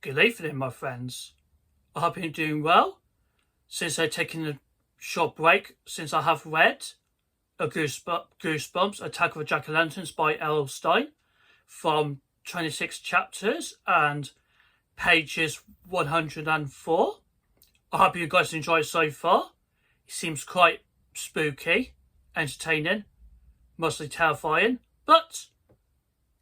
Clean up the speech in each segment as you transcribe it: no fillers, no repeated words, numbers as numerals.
Good evening, my friends. I hope you're doing well. Since I've taken a short break since I have read Goosebumps, Attack of the Jack-o'-lanterns by R.L Stine from 26 chapters and pages 104. I hope you guys enjoy it so far. It seems quite spooky, entertaining, mostly terrifying, but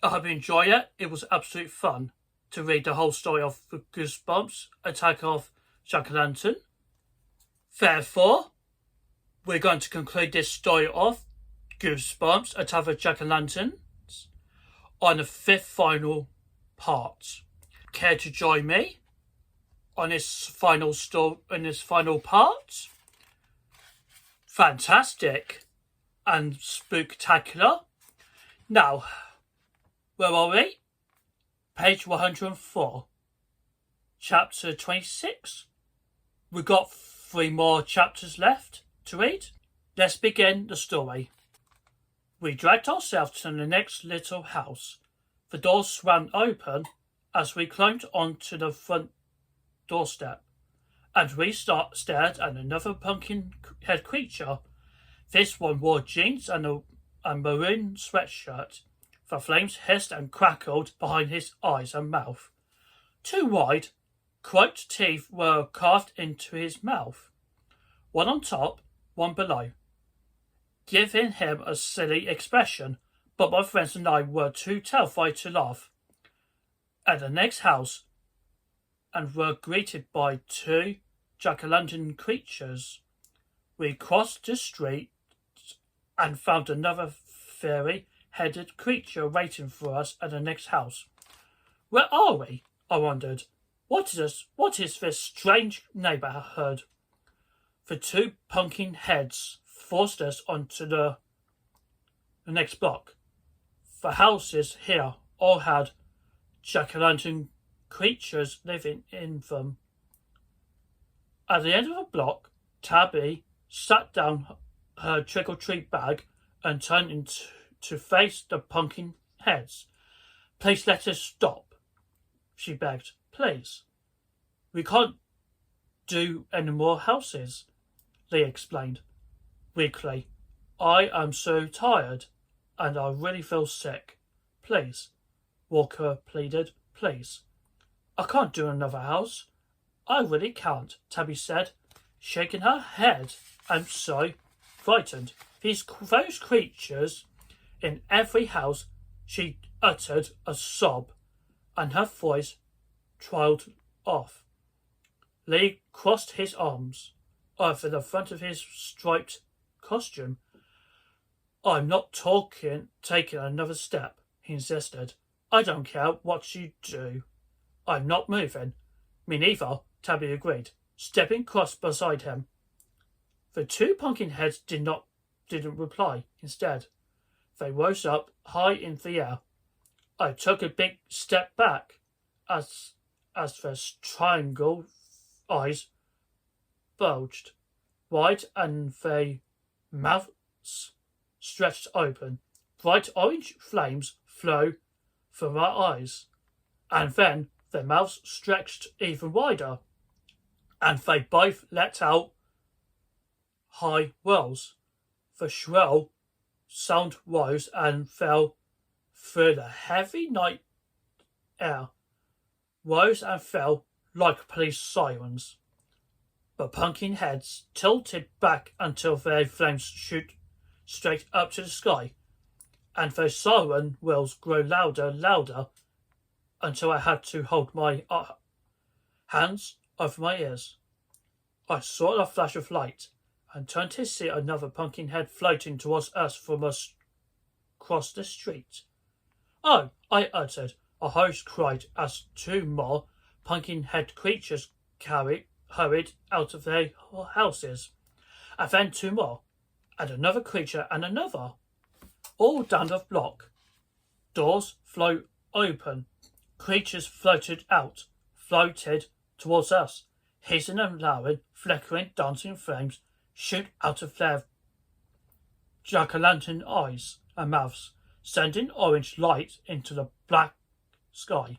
I hope you enjoy it. It was absolute fun to read the whole story of the Goosebumps, Attack of Jack-o'-lantern. Therefore, we're going to conclude this story of Goosebumps, Attack of Jack-o'-lanterns on the fifth final part. Care to join me on this final story, in this final part? Fantastic and spooktacular. Now, where are we? Page 104, chapter 26. We've got 3 more chapters left to read. Let's begin the story. We dragged ourselves to the next little house. The door swung open as we climbed onto the front doorstep, and we stared at another pumpkin-head creature. This one wore jeans and a maroon sweatshirt. The flames hissed and crackled behind his eyes and mouth. 2 wide, crooked teeth were carved into his mouth, one on top, one below, giving him a silly expression, but my friends and I were too terrified to laugh. At the next house, and were greeted by 2 jack-o'-lantern creatures. We crossed the street and found another fairy-headed creature waiting for us at the next house. Where are we? I wondered. What is this strange neighbourhood? The 2 pumpkin heads forced us onto the next block. The houses here all had jack-o'-lantern creatures living in them. At the end of the block, Tabby sat down her trick-or-treat bag and turned to face the pumpkin heads. Please let us stop, she begged. Please. We can't do any more houses, Lee explained weakly. I am so tired and I really feel sick. Please, Walker pleaded. Please. I can't do another house. I really can't, Tabby said, shaking her head. I'm so frightened. Those creatures in every house. She uttered a sob, and her voice trailed off. Lee crossed his arms over the front of his striped costume. I'm not taking another step, he insisted. I don't care what you do. I'm not moving. Me neither, Tabby agreed, stepping across beside him. The 2 pumpkin heads didn't reply. Instead, they rose up high in the air. I took a big step back as their triangle eyes bulged wide and their mouths stretched open. Bright orange flames flew from their eyes, and then their mouths stretched even wider, and they both let out high whirls. The shrill sound rose and fell through the heavy night air, rose and fell like police sirens. The pumpkin heads tilted back until their flames shoot straight up to the sky, and their siren wheels grew louder, until I had to hold my hands over my ears. I saw a flash of light and turned to see another pumpkin head floating towards us from across the street. Oh, I uttered. A host cried as 2 more pumpkin head creatures hurried out of their houses, and then 2 more, and another creature and another, all down the block. Doors flew open. Creatures floated towards us, hissing and lowering, flickering, dancing flames shoot out of their jack-o'-lantern eyes and mouths, sending orange light into the black sky.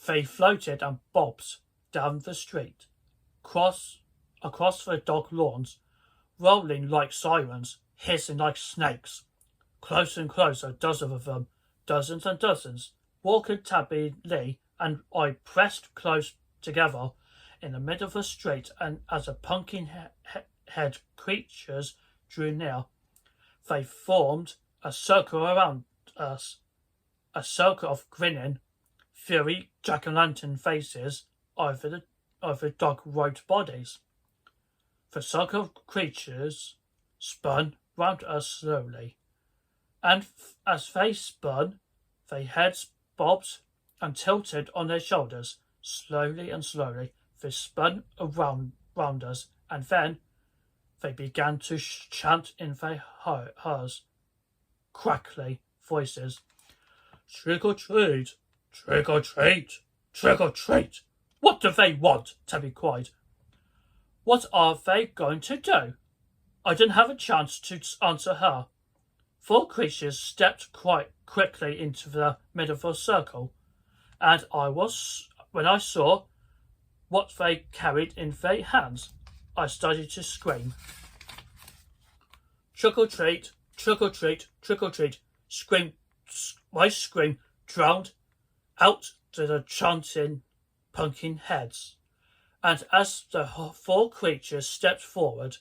They floated and bobbed down the street, across the dog lawns, rolling like sirens, hissing like snakes. Closer and closer, dozens of them, dozens and dozens. Walker, Tabby, Lee, and I pressed close together in the middle of the street, and as the pumpkin head creatures drew near, they formed a circle around us, a circle of grinning, furry jack-o'-lantern faces over the dog-robed bodies. The circle of creatures spun round us slowly, and as they spun, their heads bobbed and tilted on their shoulders. Slowly and slowly, they spun around us, and then they began to chant in their hers, crackly voices. Trick or treat, trick or treat, trick or treat. What do they want? Tabby cried. What are they going to do? I didn't have a chance to answer her. 4 creatures stepped quite quickly into the middle of the circle, and when I saw what they carried in their hands, I started to scream. Trick or treat, trick or treat, trick or treat. My scream drowned out to the chanting pumpkin heads, and as the 4 creatures stepped forward,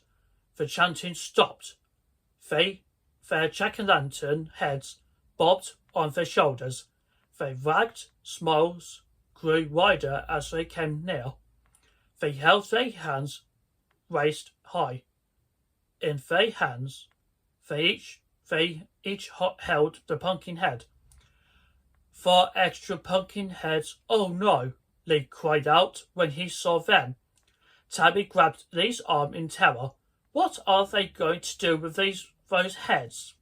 the chanting stopped. Their jack-o'-lantern heads bobbed on their shoulders. Their ragged smiles grew wider as they came near. They held their hands raised high. In their hands, they each held the pumpkin head. 4 extra pumpkin heads. Oh no! Lee cried out when he saw them. Tabby grabbed Lee's arm in terror. What are they going to do with those heads?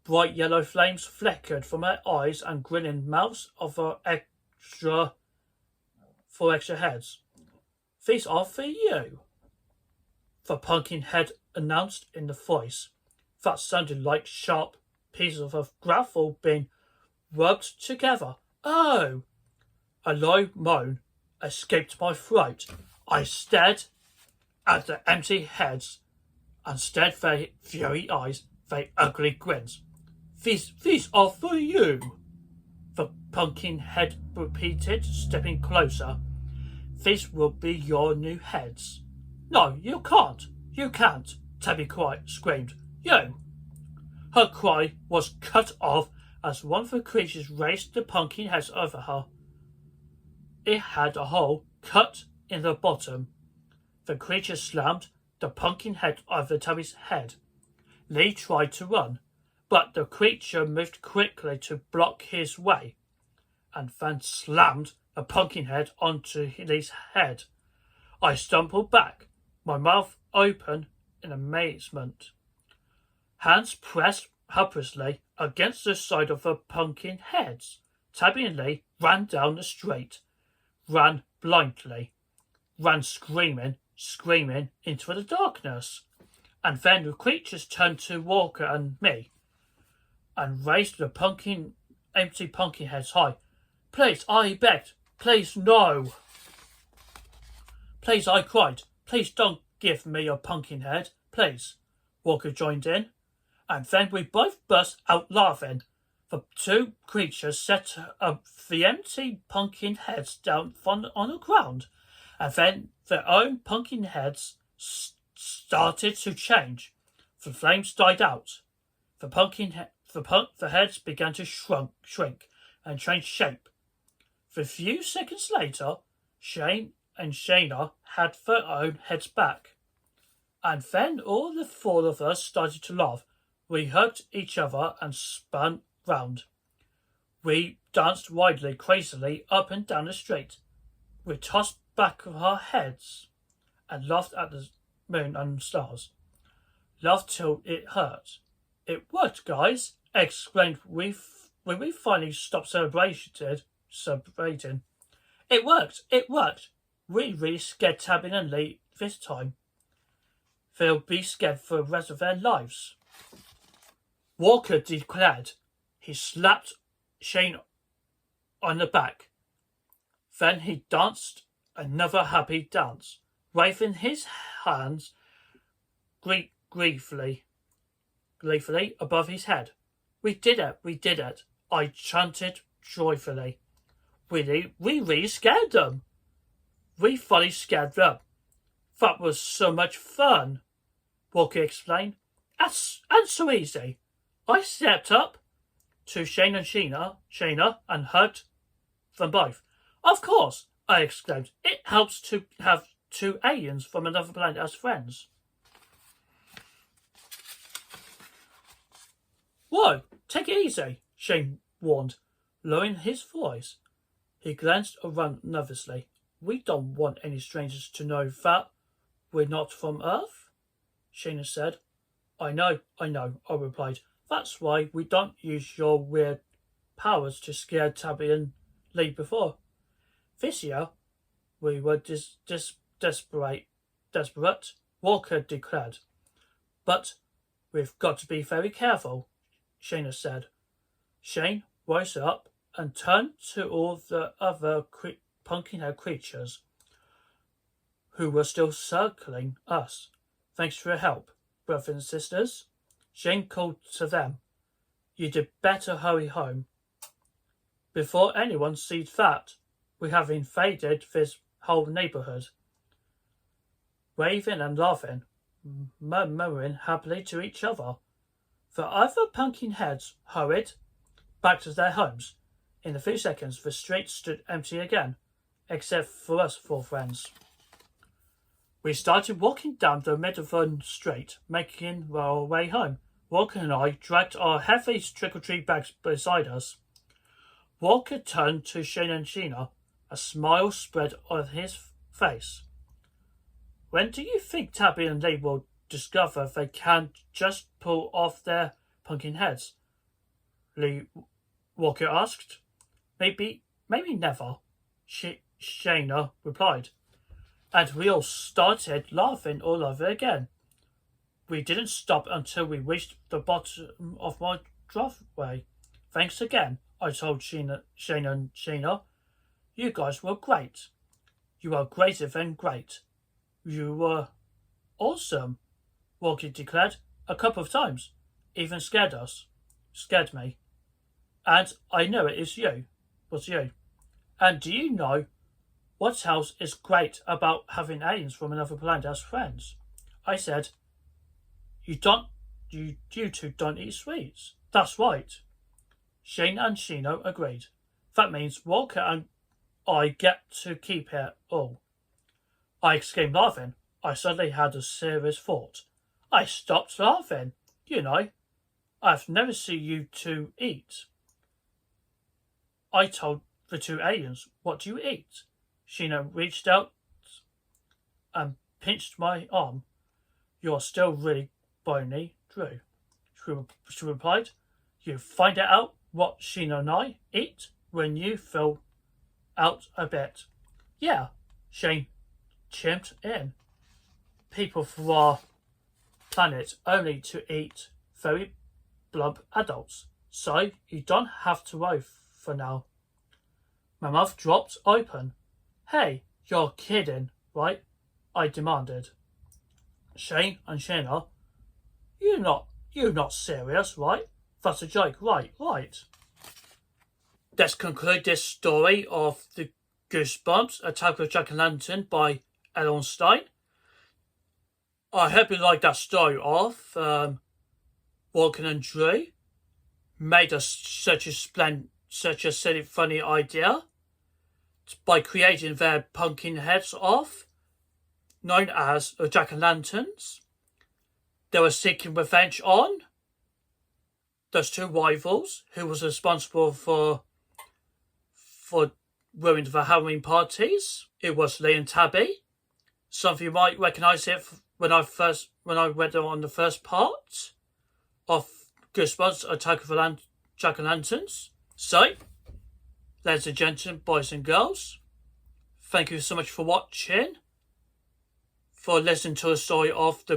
Bright yellow flames flickered from her eyes and grinning mouths of her 4 extra heads. These are for you, the pumpkin head announced in the voice that sounded like sharp pieces of gravel being rubbed together. Oh! A low moan escaped my throat. I stared at the empty heads and stared their fury eyes, their ugly grins. These are for you, the pumpkin head repeated, stepping closer. These will be your new heads. No, you can't. You can't, Tabby screamed. You! Her cry was cut off as one of the creatures raised the pumpkin heads over her. It had a hole cut in the bottom. The creature slammed the pumpkin head over Tabby's head. Lee tried to run, but the creature moved quickly to block his way, and then slammed the pumpkin head onto Lee's head. I stumbled back, my mouth open in amazement. Hands pressed helplessly against the side of the pumpkin heads. Tabby and Lee ran down the street, ran blindly, ran screaming into the darkness. And then the creatures turned to Walker and me and raised the empty pumpkin heads high. Please, I begged. Please, no. Please, I cried. Please don't give me your pumpkin head. Please. Walker joined in, and then we both burst out laughing. The 2 creatures set up the empty pumpkin heads down on the ground, and then their own pumpkin heads started to change. The flames died out. The heads began to shrink and change shape. A few seconds later, Shane and Shiana had their own heads back. And then all the 4 of us started to laugh. We hugged each other and spun round. We danced wildly, crazily, up and down the street. We tossed back our heads and laughed at the moon and stars. Laughed till it hurt. It worked, guys, exclaimed when we finally stopped celebrating. It worked. We really scared Tabby and Lee this time. They'll be scared for the rest of their lives. Walker declared. He slapped Shane on the back. Then he danced another happy dance, waving his hands gleefully above his head. We did it, we did it, I chanted joyfully. We really scared them. We fully scared them. That was so much fun, Walker explained. And so easy. I stepped up to Shane and Shiana and hugged them both. Of course, I exclaimed. It helps to have two aliens from another planet as friends. Whoa, take it easy, Shane warned, lowering his voice. He glanced around nervously. We don't want any strangers to know that we're not from Earth, Shiana said. I know, I replied. That's why we don't use your weird powers to scare Tabby and Lee before. This year, we were desperate, Walker declared. But we've got to be very careful, Shiana said. Shane rose up and turned to all the other pumpkin-head creatures who were still circling us. Thanks for your help, brothers and sisters. Shane called to them. You did better hurry home. Before anyone sees that, we have invaded this whole neighbourhood. Waving and laughing, murmuring happily to each other, the other pumpkin heads hurried back to their homes. In a few seconds, the street stood empty again, except for us four friends. We started walking down the middle of the street, making our way home. Walker and I dragged our heavy trick-or-treat bags beside us. Walker turned to Shane and Shiana, a smile spread on his face. When do you think Tabby and Lee will discover they can't just pull off their pumpkin heads? Walker asked. Maybe never, Shiana replied. And we all started laughing all over again. We didn't stop until we reached the bottom of my driveway. Thanks again, I told Shane and Shiana. You guys were great. You are greater than great. You were awesome, Walker declared a couple of times. Even scared me. And I know it was you. And do you know what else is great about having aliens from another planet as friends? I said, You two don't eat sweets. That's right. Shane and Shiana agreed. That means Walker and I get to keep it all. I exclaimed, laughing. I suddenly had a serious thought. I stopped laughing. You know, I've never seen you two eat. I told the two aliens, What do you eat? Shiana reached out and pinched my arm. You're still really bony, Drew. She replied. You find out what Shiana and I eat when you fill out a bit. Yeah, Shane chimed in. People from our planet only to eat very blub adults, so you don't have to worry for now. My mouth dropped open. Hey, you're kidding, right? I demanded. Shane and Shiana, you're not serious, right? That's a joke, right? Let's conclude this story of the Goosebumps, Attack of Jack-o'-lantern by R.L Stine. I hope you liked that story of Walker and Drew made us such a silly, funny idea by creating their pumpkin heads off, known as jack-o'-lanterns. They were seeking revenge on those two rivals who was responsible for ruining the Halloween parties. It was Lee and Tabby. Some of you might recognise it when I read it on the first part of Goosebumps, Attack of the Jack-o'-lanterns. So, ladies and gentlemen, boys and girls, thank you so much for watching, for listening to the story of the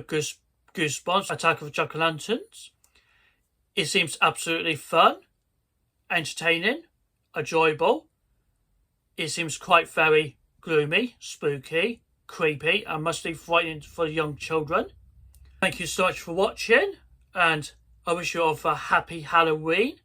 Goosebumps, Attack of the Jack-o'-lanterns. It seems absolutely fun, entertaining, enjoyable, It seems quite very gloomy, spooky, creepy, and must be frightening for young children. Thank you so much for watching, and I wish you all a happy Halloween.